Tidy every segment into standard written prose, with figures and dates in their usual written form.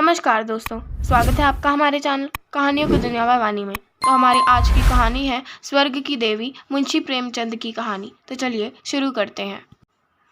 नमस्कार दोस्तों, स्वागत है आपका हमारे चैनल कहानियों की दुनिया वानी में। तो हमारी आज की कहानी है स्वर्ग की देवी मुंशी प्रेमचंद की कहानी। तो चलिए शुरू करते हैं।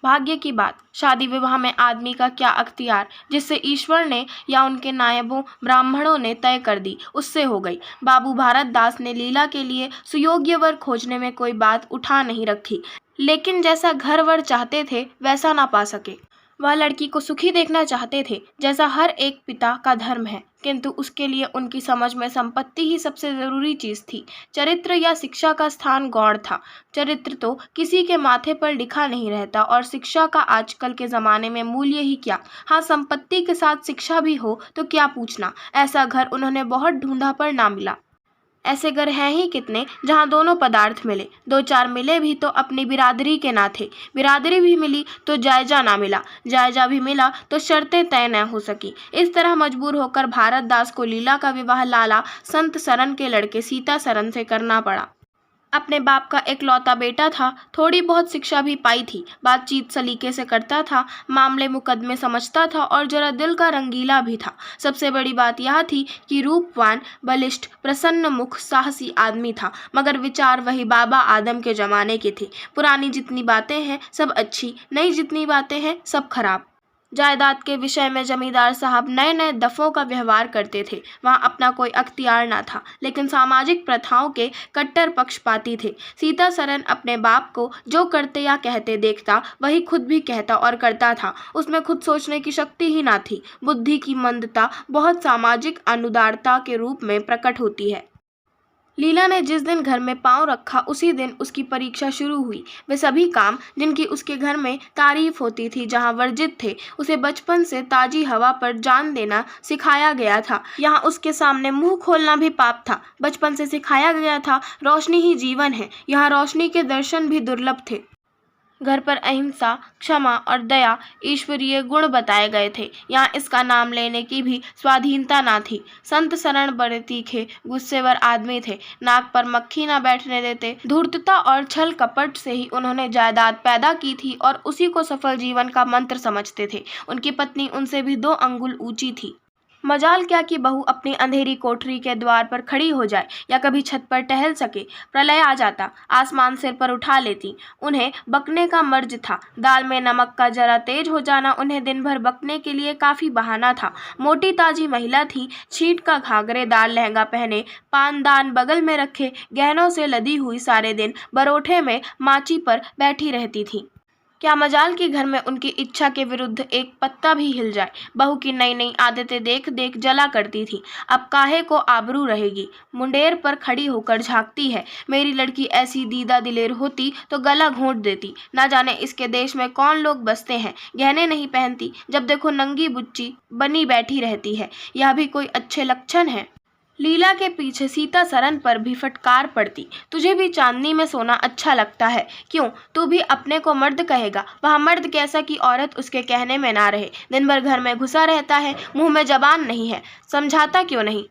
भाग्य की बात, शादी विवाह में आदमी का क्या अख्तियार, जिससे ईश्वर ने या उनके नायबों ब्राह्मणों ने तय कर दी, उससे हो गई। बाबू भारत दास ने लीला के लिए सुयोग्य वर खोजने में कोई बात उठा नहीं रखी, लेकिन जैसा घर वर चाहते थे वैसा ना पा सके। वह लड़की को सुखी देखना चाहते थे, जैसा हर एक पिता का धर्म है, किंतु उसके लिए उनकी समझ में संपत्ति ही सबसे जरूरी चीज थी। चरित्र या शिक्षा का स्थान गौण था। चरित्र तो किसी के माथे पर लिखा नहीं रहता, और शिक्षा का आजकल के जमाने में मूल्य ही क्या। हाँ, संपत्ति के साथ शिक्षा भी हो तो क्या पूछना। ऐसा घर उन्होंने बहुत ढूंढा पर ना मिला। ऐसे घर हैं ही कितने जहाँ दोनों पदार्थ मिले। दो चार मिले भी तो अपनी बिरादरी के ना थे। बिरादरी भी मिली तो जायजा ना मिला। जायजा भी मिला तो शर्तें तय न हो सकी। इस तरह मजबूर होकर भारत दास को लीला का विवाह लाला संत सरन के लड़के सीता सरन से करना पड़ा। अपने बाप का इकलौता बेटा था, थोड़ी बहुत शिक्षा भी पाई थी, बातचीत सलीके से करता था, मामले मुकदमे समझता था और जरा दिल का रंगीला भी था। सबसे बड़ी बात यह थी कि रूपवान, बलिष्ठ, प्रसन्न मुख, साहसी आदमी था, मगर विचार वही बाबा आदम के जमाने के थे। पुरानी जितनी बातें हैं सब अच्छी, नई जितनी बातें हैं सब खराब। जायदाद के विषय में जमींदार साहब नए नए दफों का व्यवहार करते थे। वहाँ अपना कोई अख्तियार ना था, लेकिन सामाजिक प्रथाओं के कट्टर पक्षपाती थे। सीता सरन अपने बाप को जो करते या कहते देखता वही खुद भी कहता और करता था। उसमें खुद सोचने की शक्ति ही ना थी। बुद्धि की मंदता बहुत सामाजिक अनुदारता के रूप में प्रकट होती है। लीला ने जिस दिन घर में पांव रखा उसी दिन उसकी परीक्षा शुरू हुई। वे सभी काम जिनकी उसके घर में तारीफ होती थी, जहाँ वर्जित थे, उसे बचपन से ताजी हवा पर जान देना सिखाया गया था। यहाँ उसके सामने मुंह खोलना भी पाप था। बचपन से सिखाया गया था रोशनी ही जीवन है। यहाँ रोशनी के दर्शन भी दुर्लभ थे। घर पर अहिंसा, क्षमा और दया ईश्वरीय गुण बताए गए थे। यहाँ इसका नाम लेने की भी स्वाधीनता ना थी। संत शरण बड़े तीखे गुस्सेवर आदमी थे, नाक पर मक्खी ना बैठने देते। धूर्तता और छल कपट से ही उन्होंने जायदाद पैदा की थी और उसी को सफल जीवन का मंत्र समझते थे। उनकी पत्नी उनसे भी 2 अंगुल ऊंची थी। मजाल क्या कि बहू अपनी अंधेरी कोठरी के द्वार पर खड़ी हो जाए या कभी छत पर टहल सके। प्रलय आ जाता, आसमान सिर पर उठा लेती। उन्हें बकने का मर्ज था। दाल में नमक का जरा तेज हो जाना उन्हें दिन भर बकने के लिए काफी बहाना था। मोटी ताजी महिला थी, छींट का घाघरेदार लहंगा पहने, पानदान बगल में रखे, गहनों से लदी हुई, सारे दिन बरोठे में माची पर बैठी रहती थी। क्या मजाल कि घर में उनकी इच्छा के विरुद्ध एक पत्ता भी हिल जाए। बहू की नई नई आदतें देख देख जला करती थी। अब काहे को आबरू रहेगी, मुंडेर पर खड़ी होकर झांकती है। मेरी लड़की ऐसी दीदा दिलेर होती तो गला घोंट देती। ना जाने इसके देश में कौन लोग बसते हैं, गहने नहीं पहनती, जब देखो नंगी बुच्ची बनी बैठी रहती है। यह भी कोई अच्छे लक्षण है। लीला के पीछे सीता सरन पर भी फटकार पड़ती। तुझे भी चांदनी में सोना अच्छा लगता है, क्यों? तू भी अपने को मर्द कहेगा। वह मर्द कैसा कि औरत उसके कहने में ना रहे। दिन भर घर में घुसा रहता है, मुंह में जबान नहीं है, समझाता क्यों नहीं?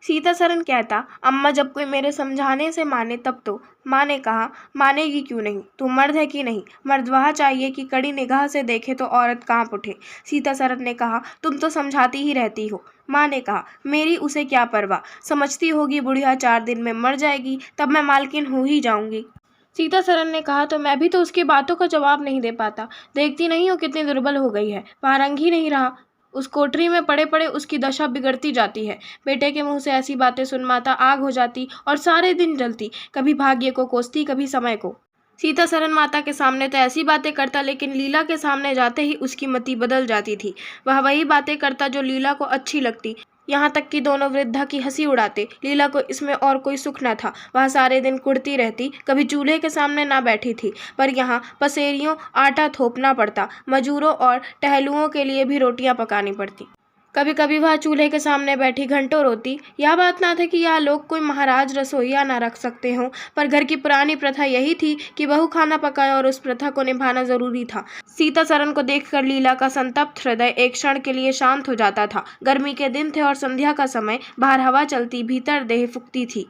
सीता सरन कहता, अम्मा जब कोई मेरे समझाने से माने तब तो। माँ ने कहा, मानेगी क्यों नहीं, तू मर्द है कि नहीं? मर्द वह चाहिए कि कड़ी निगाह से देखे तो औरत कांप उठे। सीता सरन ने कहा, तुम तो समझाती ही रहती हो। माँ ने कहा, मेरी उसे क्या परवाह, समझती होगी बुढ़िया 4 दिन में मर जाएगी, तब मैं मालकिन हो ही जाऊंगी। सीता सरन ने कहा, तो मैं भी तो उसकी बातों का जवाब नहीं दे पाता। देखती नहीं हो कितनी दुर्बल हो गई है, वहाँ रंग ही नहीं रहा। उस कोठरी में पड़े पड़े उसकी दशा बिगड़ती जाती है। बेटे के मुंह से ऐसी बातें सुन माता आग हो जाती और सारे दिन जलती, कभी भाग्य को कोसती, कभी समय को। सीता सरन माता के सामने तो ऐसी बातें करता, लेकिन लीला के सामने जाते ही उसकी मति बदल जाती थी। वह वही बातें करता जो लीला को अच्छी लगती। यहाँ तक कि दोनों वृद्धा की हंसी उड़ाते। लीला को इसमें और कोई सुख न था। वह सारे दिन कुड़ती रहती, कभी चूल्हे के सामने ना बैठी थी। पर यहाँ पसेरियों आटा थोपना पड़ता, मजूरों और टहलुओं के लिए भी रोटियां पकानी पड़ती। कभी कभी वह चूल्हे के सामने बैठी घंटों रोती। यह बात ना थी कि यह लोग कोई महाराज रसोइया ना रख सकते हों, पर घर की पुरानी प्रथा यही थी कि बहू खाना पकाए और उस प्रथा को निभाना जरूरी था। सीता सरन को देखकर लीला का संतप्त हृदय एक क्षण के लिए शांत हो जाता था। गर्मी के दिन थे और संध्या का समय, बाहर हवा चलती, भीतर देह फुकती थी।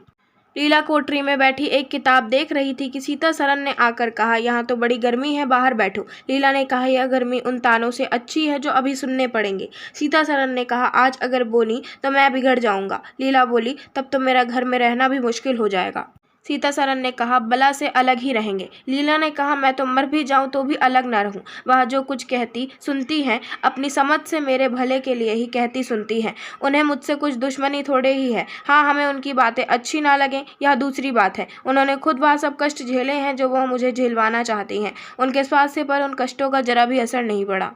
लीला कोठरी में बैठी एक किताब देख रही थी कि सीतासरन ने आकर कहा, यहाँ तो बड़ी गर्मी है, बाहर बैठो। लीला ने कहा, यह गर्मी उन तानों से अच्छी है जो अभी सुनने पड़ेंगे। सीतासरन ने कहा, आज अगर बोली तो मैं बिगड़ जाऊंगा। लीला बोली, तब तो मेरा घर में रहना भी मुश्किल हो जाएगा। सीतासरन ने कहा, बला से अलग ही रहेंगे। लीला ने कहा, मैं तो मर भी जाऊं तो भी अलग न रहूं। वह जो कुछ कहती सुनती हैं अपनी समझ से मेरे भले के लिए ही कहती सुनती हैं। उन्हें मुझसे कुछ दुश्मनी थोड़े ही है। हाँ, हमें उनकी बातें अच्छी ना लगें, यह दूसरी बात है। उन्होंने खुद वह सब कष्ट झेले हैं जो वह मुझे झेलवाना चाहती हैं। उनके स्वास्थ्य पर उन कष्टों का जरा भी असर नहीं पड़ा।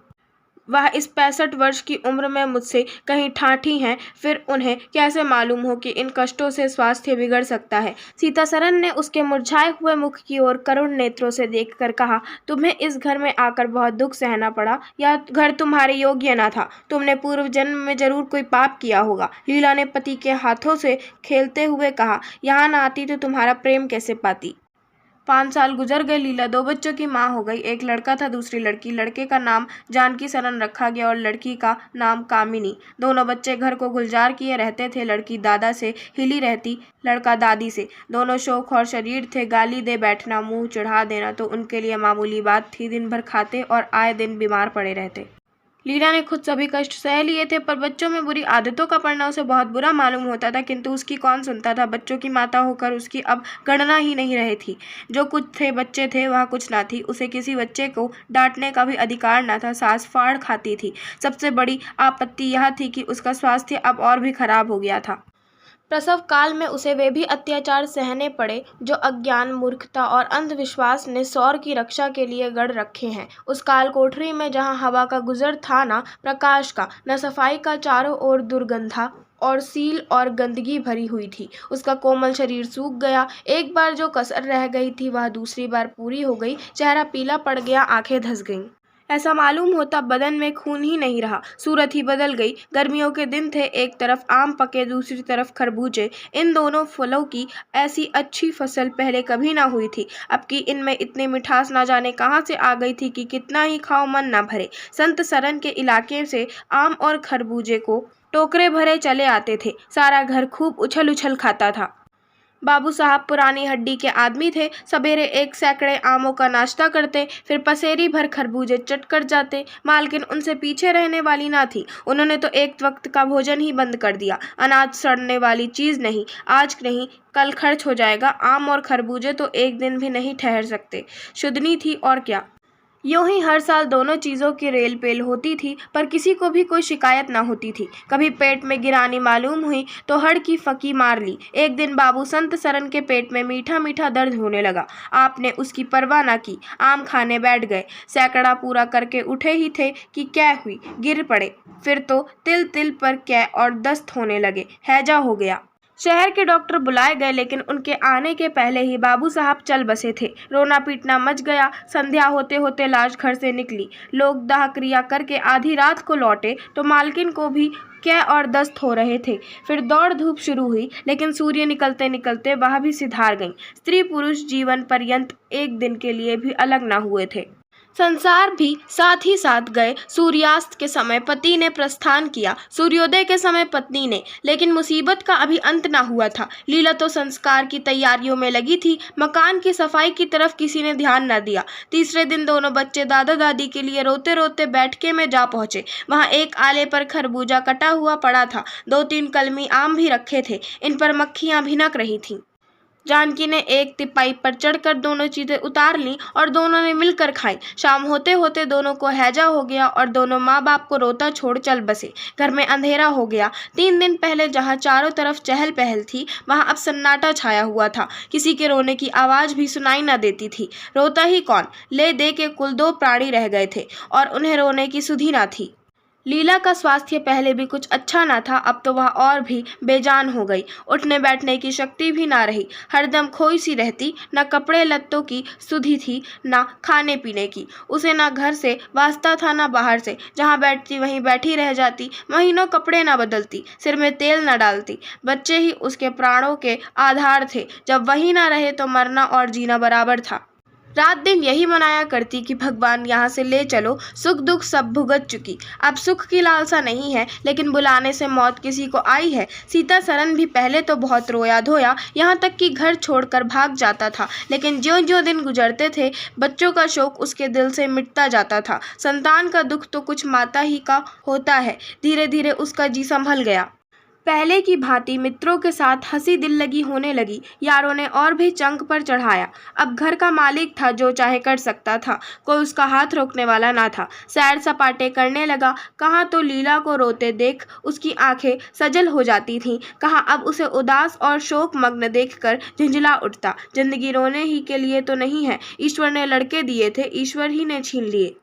वह इस 65 वर्ष की उम्र में मुझसे कहीं ठाठी हैं, फिर उन्हें कैसे मालूम हो कि इन कष्टों से स्वास्थ्य बिगड़ सकता है। सीतासरन ने उसके मुरझाए हुए मुख की ओर करुण नेत्रों से देखकर कहा, तुम्हें इस घर में आकर बहुत दुख सहना पड़ा। यह घर तुम्हारे योग्य न था। तुमने पूर्व जन्म में जरूर कोई पाप किया होगा। लीला ने पति के हाथों से खेलते हुए कहा, यहाँ न आती तो तुम्हारा प्रेम कैसे पाती। 5 साल गुजर गए। लीला 2 बच्चों की माँ हो गई। एक लड़का था, दूसरी लड़की। लड़के का नाम जानकी सरन रखा गया और लड़की का नाम कामिनी। दोनों बच्चे घर को गुलजार किए रहते थे। लड़की दादा से हिली रहती, लड़का दादी से। दोनों शौक और शरीर थे। गाली दे बैठना, मुंह चढ़ा देना तो उनके लिए मामूली बात थी। दिन भर खाते और आए दिन बीमार पड़े रहते। लीला ने खुद सभी कष्ट सह लिए थे, पर बच्चों में बुरी आदतों का पड़ना उसे बहुत बुरा मालूम होता था, किंतु उसकी कौन सुनता था। बच्चों की माता होकर उसकी अब गणना ही नहीं रही थी। जो कुछ थे बच्चे थे, वह कुछ ना थी। उसे किसी बच्चे को डांटने का भी अधिकार न था। सास फाड़ खाती थी। सबसे बड़ी आपत्ति यह थी कि उसका स्वास्थ्य अब और भी खराब हो गया था। प्रसव काल में उसे वे भी अत्याचार सहने पड़े जो अज्ञान, मूर्खता और अंधविश्वास ने सौर की रक्षा के लिए गढ़ रखे हैं। उस काल कोठरी में जहाँ हवा का गुजर था न प्रकाश का, न सफाई का, चारों ओर दुर्गंधा और सील और गंदगी भरी हुई थी। उसका कोमल शरीर सूख गया। एक बार जो कसर रह गई थी वह दूसरी बार पूरी हो गई। चेहरा पीला पड़ गया, आंखें धंस गईं। ऐसा मालूम होता बदन में खून ही नहीं रहा। सूरत ही बदल गई। गर्मियों के दिन थे, एक तरफ आम पके, दूसरी तरफ खरबूजे। इन दोनों फलों की ऐसी अच्छी फसल पहले कभी ना हुई थी। अब की इनमें इतनी मिठास ना जाने कहाँ से आ गई थी कि कितना ही खाओ मन ना भरे। संत सरन के इलाके से आम और खरबूजे को टोकरे भरे चले आते थे। सारा घर खूब उछल उछल खाता था। बाबू साहब पुरानी हड्डी के आदमी थे। सवेरे 1 सैकड़े आमों का नाश्ता करते, फिर पसेरी भर खरबूजे चट कर जाते। मालकिन उनसे पीछे रहने वाली ना थी। उन्होंने तो एक वक्त का भोजन ही बंद कर दिया। अनाज सड़ने वाली चीज़ नहीं, आज नहीं कल खर्च हो जाएगा। आम और खरबूजे तो एक दिन भी नहीं ठहर सकते। शुद्धनी थी और क्या। यूं ही हर साल दोनों चीज़ों की रेल पेल होती थी, पर किसी को भी कोई शिकायत न होती थी। कभी पेट में गिरानी मालूम हुई तो हड़ की फकी मार ली। एक दिन बाबू संत सरन के पेट में मीठा मीठा दर्द होने लगा। आपने उसकी परवाह न की, आम खाने बैठ गए। सैकड़ा पूरा करके उठे ही थे कि कै हुई, गिर पड़े। फिर तो तिल तिल पर कै और दस्त होने लगे। हैजा हो गया। शहर के डॉक्टर बुलाए गए, लेकिन उनके आने के पहले ही बाबू साहब चल बसे थे। रोना पीटना मच गया। संध्या होते होते लाश घर से निकली। लोग दाह क्रिया करके आधी रात को लौटे तो मालकिन को भी कै और दस्त हो रहे थे। फिर दौड़ धूप शुरू हुई, लेकिन सूर्य निकलते निकलते वह भी सिधार गईं। स्त्री पुरुष जीवन पर्यंत एक दिन के लिए भी अलग न हुए थे। संसार भी साथ ही साथ गए। सूर्यास्त के समय पति ने प्रस्थान किया, सूर्योदय के समय पत्नी ने, लेकिन मुसीबत का अभी अंत ना हुआ था। लीला तो संस्कार की तैयारियों में लगी थी। मकान की सफाई की तरफ किसी ने ध्यान न दिया। तीसरे दिन दोनों बच्चे दादा दादी के लिए रोते रोते बैठके में जा पहुंचे। वहां एक आले पर खरबूजा कटा हुआ पड़ा था। 2-3 कलमी आम भी रखे थे। इन पर मक्खियां भिनक रही थीं। जानकी ने एक तिपाई पर चढ़कर दोनों चीजें उतार लीं और दोनों ने मिलकर खाई। शाम होते होते दोनों को हैजा हो गया और दोनों माँ बाप को रोता छोड़ चल बसे। घर में अंधेरा हो गया। 3 दिन पहले जहाँ चारों तरफ चहल पहल थी, वहाँ अब सन्नाटा छाया हुआ था। किसी के रोने की आवाज़ भी सुनाई न देती थी। रोता ही कौन, ले दे के कुल 2 प्राणी रह गए थे और उन्हें रोने की सुधि न थी। लीला का स्वास्थ्य पहले भी कुछ अच्छा ना था, अब तो वह और भी बेजान हो गई। उठने बैठने की शक्ति भी ना रही। हरदम खोई सी रहती। न कपड़े लत्तों की सुधि थी, न खाने पीने की। उसे न घर से वास्ता था, न बाहर से। जहाँ बैठती वहीं बैठी रह जाती। महीनों कपड़े न बदलती, सिर में तेल न डालती। बच्चे ही उसके प्राणों के आधार थे। जब वही ना रहे तो मरना और जीना बराबर था। रात दिन यही मनाया करती कि भगवान यहाँ से ले चलो, सुख दुख सब भुगत चुकी। अब सुख की लालसा नहीं है, लेकिन बुलाने से मौत किसी को आई है। सीता सरन भी पहले तो बहुत रोया धोया, यहाँ तक कि घर छोड़कर भाग जाता था, लेकिन ज्यों ज्यों दिन गुजरते थे बच्चों का शोक उसके दिल से मिटता जाता था। संतान का दुख तो कुछ माता ही का होता है। धीरे धीरे उसका जी संभल गया। पहले की भांति मित्रों के साथ हंसी दिल लगी होने लगी। यारों ने और भी चंक पर चढ़ाया। अब घर का मालिक था, जो चाहे कर सकता था, कोई उसका हाथ रोकने वाला ना था। सैर सपाटे करने लगा। कहाँ तो लीला को रोते देख उसकी आंखें सजल हो जाती थीं, कहाँ अब उसे उदास और शोक मग्न देखकर झुंझला उठता। जिंदगी रोने ही के लिए तो नहीं है। ईश्वर ने लड़के दिए थे, ईश्वर ही ने छीन लिए।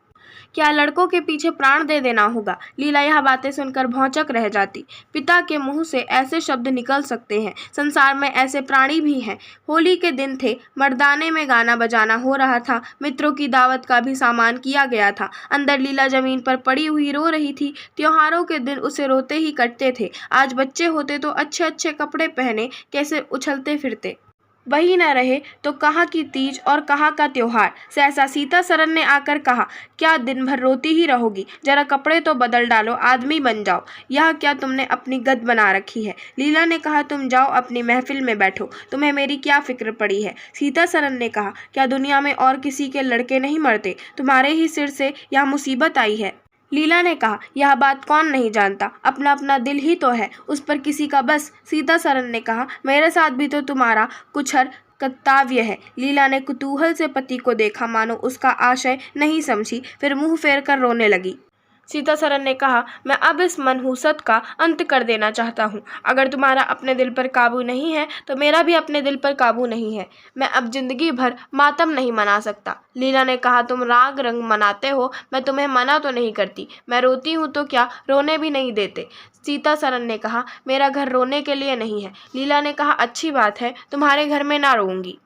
क्या लड़कों के पीछे प्राण दे देना होगा? लीला यह बातें सुनकर भौंचक रह जाती। पिता के मुंह से ऐसे शब्द निकल सकते हैं? संसार में ऐसे प्राणी भी हैं। होली के दिन थे, मर्दाने में गाना बजाना हो रहा था। मित्रों की दावत का भी सामान किया गया था। अंदर लीला जमीन पर पड़ी हुई रो रही थी। त्योहारों के दिन उसे रोते ही कटते थे। आज बच्चे होते तो अच्छे अच्छे कपड़े पहने कैसे उछलते फिरते। वही न रहे तो कहाँ की तीज और कहाँ का त्योहार। सहसा सीता सरन ने आकर कहा, क्या दिन भर रोती ही रहोगी? जरा कपड़े तो बदल डालो, आदमी बन जाओ। यह क्या तुमने अपनी गद बना रखी है? लीला ने कहा, तुम जाओ अपनी महफिल में बैठो, तुम्हें मेरी क्या फिक्र पड़ी है? सीता सरन ने कहा, क्या दुनिया में और किसी के लड़के नहीं मरते? तुम्हारे ही सिर से यह मुसीबत आई है। लीला ने कहा, यह बात कौन नहीं जानता, अपना अपना दिल ही तो है, उस पर किसी का बस। सीता सरन ने कहा, मेरे साथ भी तो तुम्हारा कुछर कर्तव्य है। लीला ने कुतूहल से पति को देखा, मानो उसका आशय नहीं समझी, फिर मुंह फेर कर रोने लगी। सीता सरन ने कहा, मैं अब इस मनहूसत का अंत कर देना चाहता हूँ। अगर तुम्हारा अपने दिल पर काबू नहीं है तो मेरा भी अपने दिल पर काबू नहीं है। मैं अब जिंदगी भर मातम नहीं मना सकता। लीला ने कहा, तुम राग रंग मनाते हो, मैं तुम्हें मना तो नहीं करती। मैं रोती हूँ तो क्या रोने भी नहीं देते? सीता सरन ने कहा, मेरा घर रोने के लिए नहीं है। लीला ने कहा, अच्छी बात है, तुम्हारे घर में ना रोऊंगी।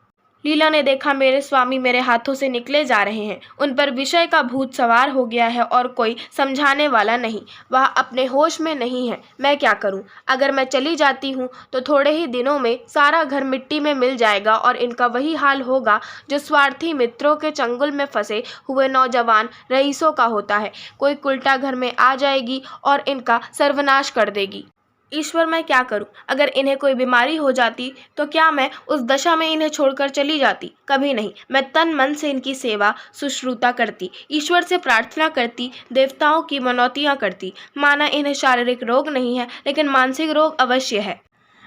लीला ने देखा, मेरे स्वामी मेरे हाथों से निकले जा रहे हैं। उन पर विषय का भूत सवार हो गया है और कोई समझाने वाला नहीं। वह अपने होश में नहीं है। मैं क्या करूं? अगर मैं चली जाती हूं तो थोड़े ही दिनों में सारा घर मिट्टी में मिल जाएगा और इनका वही हाल होगा जो स्वार्थी मित्रों के चंगुल में फंसे हुए नौजवान रईसों का होता है। कोई उल्टा घर में आ जाएगी और इनका सर्वनाश कर देगी। ईश्वर, मैं क्या करूं? अगर इन्हें कोई बीमारी हो जाती तो क्या मैं उस दशा में इन्हें छोड़कर चली जाती? कभी नहीं। मैं तन मन से इनकी सेवा शुश्रूषा करती, ईश्वर से प्रार्थना करती, देवताओं की मनौतियां करती। माना इन्हें शारीरिक रोग नहीं है, लेकिन मानसिक रोग अवश्य है।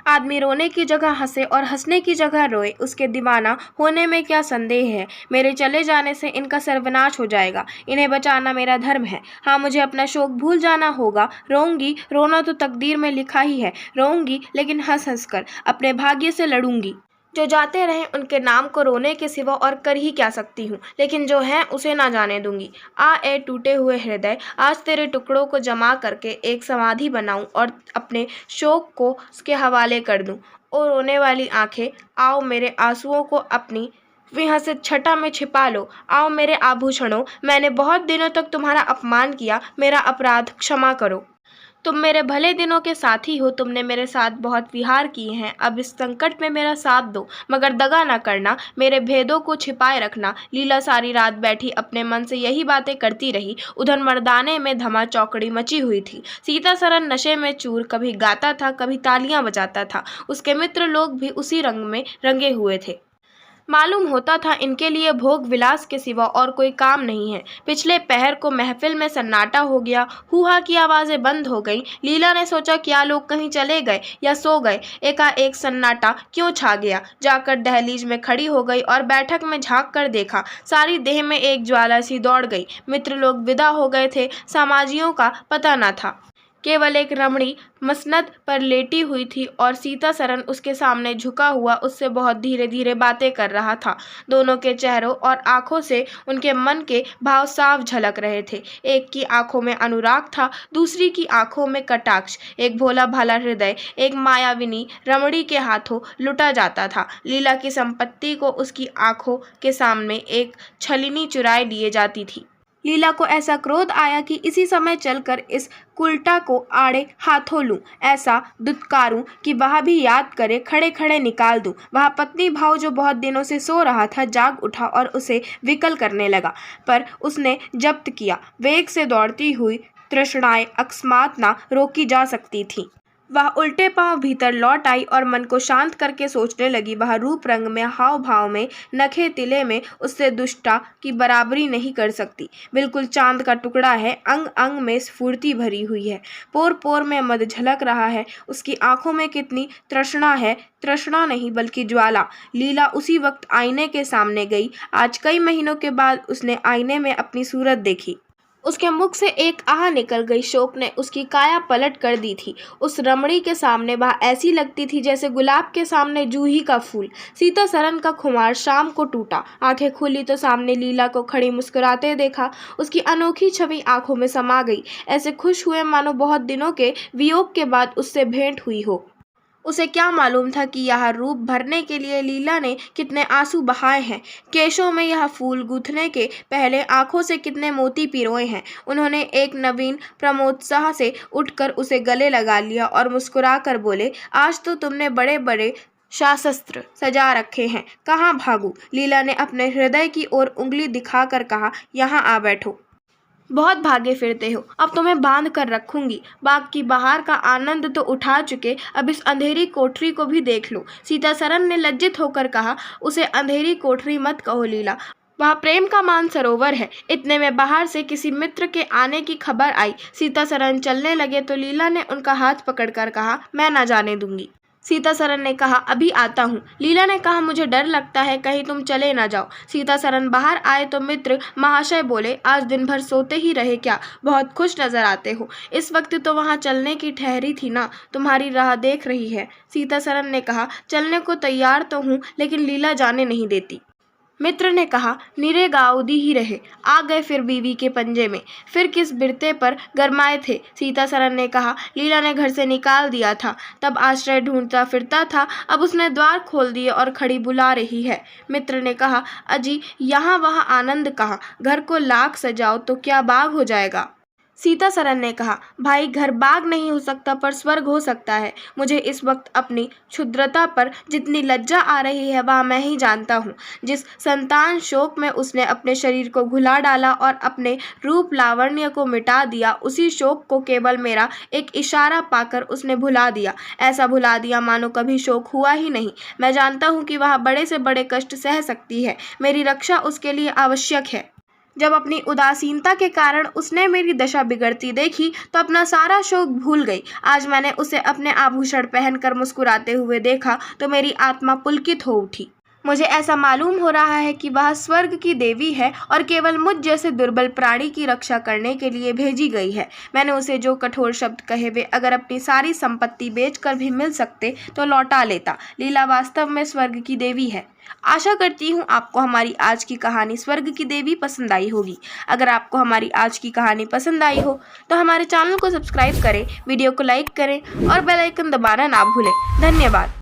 आदमी रोने की जगह हंसे और हंसने की जगह रोए, उसके दीवाना होने में क्या संदेह है? मेरे चले जाने से इनका सर्वनाश हो जाएगा। इन्हें बचाना मेरा धर्म है। हाँ, मुझे अपना शोक भूल जाना होगा। रोऊंगी, रोना तो तकदीर में लिखा ही है। रोऊंगी, लेकिन हंस हंस कर अपने भाग्य से लड़ूंगी। जो जाते रहे उनके नाम को रोने के सिवा और कर ही क्या सकती हूँ, लेकिन जो है उसे ना जाने दूंगी। आ ए टूटे हुए हृदय, आज तेरे टुकड़ों को जमा करके एक समाधि बनाऊं और अपने शोक को उसके हवाले कर दूं। ओ रोने वाली आंखें, आओ मेरे आंसुओं को अपनी विहसित छटा में छिपा लो। आओ मेरे आभूषणों, मैंने बहुत दिनों तक तुम्हारा अपमान किया, मेरा अपराध क्षमा करो। तुम मेरे भले दिनों के साथी हो, तुमने मेरे साथ बहुत विहार किए हैं। अब इस संकट में मेरा साथ दो, मगर दगा न करना, मेरे भेदों को छिपाए रखना। लीला सारी रात बैठी अपने मन से यही बातें करती रही। उधर मर्दाने में धमा चौकड़ी मची हुई थी। सीता सरन नशे में चूर, कभी गाता था, कभी तालियां बजाता था। उसके मित्र लोग भी उसी रंग में रंगे हुए थे। मालूम होता था इनके लिए भोग विलास के सिवा और कोई काम नहीं है। पिछले पहर को महफिल में सन्नाटा हो गया। हुहा की आवाज़ें बंद हो गईं। लीला ने सोचा, क्या लोग कहीं चले गए या सो गए? एकाएक सन्नाटा क्यों छा गया? जाकर दहलीज में खड़ी हो गई और बैठक में झांक कर देखा। सारी देह में एक ज्वाला सी दौड़ गई। मित्र लोग विदा हो गए थे, समाजियों का पता न था। केवल एक रमणी मसनद पर लेटी हुई थी और सीता सरन उसके सामने झुका हुआ उससे बहुत धीरे धीरे बातें कर रहा था। दोनों के चेहरों और आंखों से उनके मन के भाव साफ झलक रहे थे। एक की आंखों में अनुराग था, दूसरी की आंखों में कटाक्ष। एक भोला भाला हृदय एक मायाविनी रमणी के हाथों लुटा जाता था। लीला की संपत्ति को उसकी आंखों के सामने एक छलनी चुराई लिए जाती थी। लीला को ऐसा क्रोध आया कि इसी समय चलकर इस कुलटा को आड़े हाथों लूं, ऐसा दुत्कारूं कि वह भी याद करे, खड़े खड़े निकाल दूं। वह पत्नी भाव जो बहुत दिनों से सो रहा था जाग उठा और उसे विकल करने लगा, पर उसने जब्त किया। वेग से दौड़ती हुई तृष्णाएं अकस्मात ना रोकी जा सकती थी। वह उल्टे पांव भीतर लौट आई और मन को शांत करके सोचने लगी। वह रूप रंग में, हाव भाव में, नखे तिले में उससे दुष्टा की बराबरी नहीं कर सकती। बिल्कुल चांद का टुकड़ा है, अंग अंग में स्फूर्ति भरी हुई है, पोर पोर में मद झलक रहा है। उसकी आंखों में कितनी तृष्णा है, तृष्णा नहीं बल्कि ज्वाला। लीला उसी वक्त आईने के सामने गई। आज कई महीनों के बाद उसने आईने में अपनी सूरत देखी। उसके मुख से एक आह निकल गई। शोक ने उसकी काया पलट कर दी थी। उस रमणी के सामने वह ऐसी लगती थी जैसे गुलाब के सामने जूही का फूल। सीता सरन का खुमार शाम को टूटा। आंखें खुली तो सामने लीला को खड़ी मुस्कुराते देखा। उसकी अनोखी छवि आंखों में समा गई। ऐसे खुश हुए मानो बहुत दिनों के वियोग के बाद उससे भेंट हुई हो। उसे क्या मालूम था कि यह रूप भरने के लिए लीला ने कितने आंसू बहाए हैं, केशों में यह फूल गूंथने के पहले आंखों से कितने मोती पिरोए हैं। उन्होंने एक नवीन प्रमोत्साह से उठकर उसे गले लगा लिया और मुस्कुरा कर बोले, आज तो तुमने बड़े बड़े शास्त्र सजा रखे हैं, कहाँ भागूं? लीला ने अपने हृदय की ओर उंगली दिखाकर कहा, यहाँ आ बैठो। बहुत भागे फिरते हो, अब तुम्हें बांध कर रखूंगी। बाग की बहार का आनंद तो उठा चुके, अब इस अंधेरी कोठरी को भी देख लो। सीता सरन ने लज्जित होकर कहा, उसे अंधेरी कोठरी मत कहो लीला, वह प्रेम का मानसरोवर है। इतने में बाहर से किसी मित्र के आने की खबर आई। सीता सरन चलने लगे तो लीला ने उनका हाथ पकड़कर कहा, मैं ना जाने दूंगी। सीता सरन ने कहा, अभी आता हूँ। लीला ने कहा, मुझे डर लगता है कहीं तुम चले ना जाओ। सीता सरन बाहर आए तो मित्र महाशय बोले, आज दिन भर सोते ही रहे क्या? बहुत खुश नजर आते हो। इस वक्त तो वहाँ चलने की ठहरी थी ना, तुम्हारी राह देख रही है। सीता सरन ने कहा, चलने को तैयार तो हूँ लेकिन लीला जाने नहीं देती। मित्र ने कहा, निरे गाउदी ही रहे। आ गए फिर बीवी के पंजे में, फिर किस बिरते पर गरमाए थे। सीता सरन ने कहा, लीला ने घर से निकाल दिया था, तब आश्रय ढूंढता फिरता था, अब उसने द्वार खोल दिए और खड़ी बुला रही है। मित्र ने कहा, अजी यहाँ वहाँ आनंद कहाँ? घर को लाख सजाओ तो क्या बाग हो जाएगा? सीता सरन ने कहा, भाई घर बाग नहीं हो सकता पर स्वर्ग हो सकता है। मुझे इस वक्त अपनी क्षुद्रता पर जितनी लज्जा आ रही है वह मैं ही जानता हूँ। जिस संतान शोक में उसने अपने शरीर को घुला डाला और अपने रूप लावण्य को मिटा दिया, उसी शोक को केवल मेरा एक इशारा पाकर उसने भुला दिया। ऐसा भुला दिया मानो कभी शोक हुआ ही नहीं। मैं जानता हूँ कि वह बड़े से बड़े कष्ट सह सकती है, मेरी रक्षा उसके लिए आवश्यक है। जब अपनी उदासीनता के कारण उसने मेरी दशा बिगड़ती देखी तो अपना सारा शोक भूल गई। आज मैंने उसे अपने आभूषण पहनकर मुस्कुराते हुए देखा तो मेरी आत्मा पुलकित हो उठी। मुझे ऐसा मालूम हो रहा है कि वह स्वर्ग की देवी है और केवल मुझ जैसे दुर्बल प्राणी की रक्षा करने के लिए भेजी गई है। मैंने उसे जो कठोर शब्द कहे वे अगर अपनी सारी संपत्ति बेचकर भी मिल सकते तो लौटा लेता। लीला वास्तव में स्वर्ग की देवी है। आशा करती हूँ आपको हमारी आज की कहानी स्वर्ग की देवी पसंद आई होगी। अगर आपको हमारी आज की कहानी पसंद आई हो तो हमारे चैनल को सब्सक्राइब करें, वीडियो को लाइक करें और बेल आइकन दबाना ना भूलें। धन्यवाद।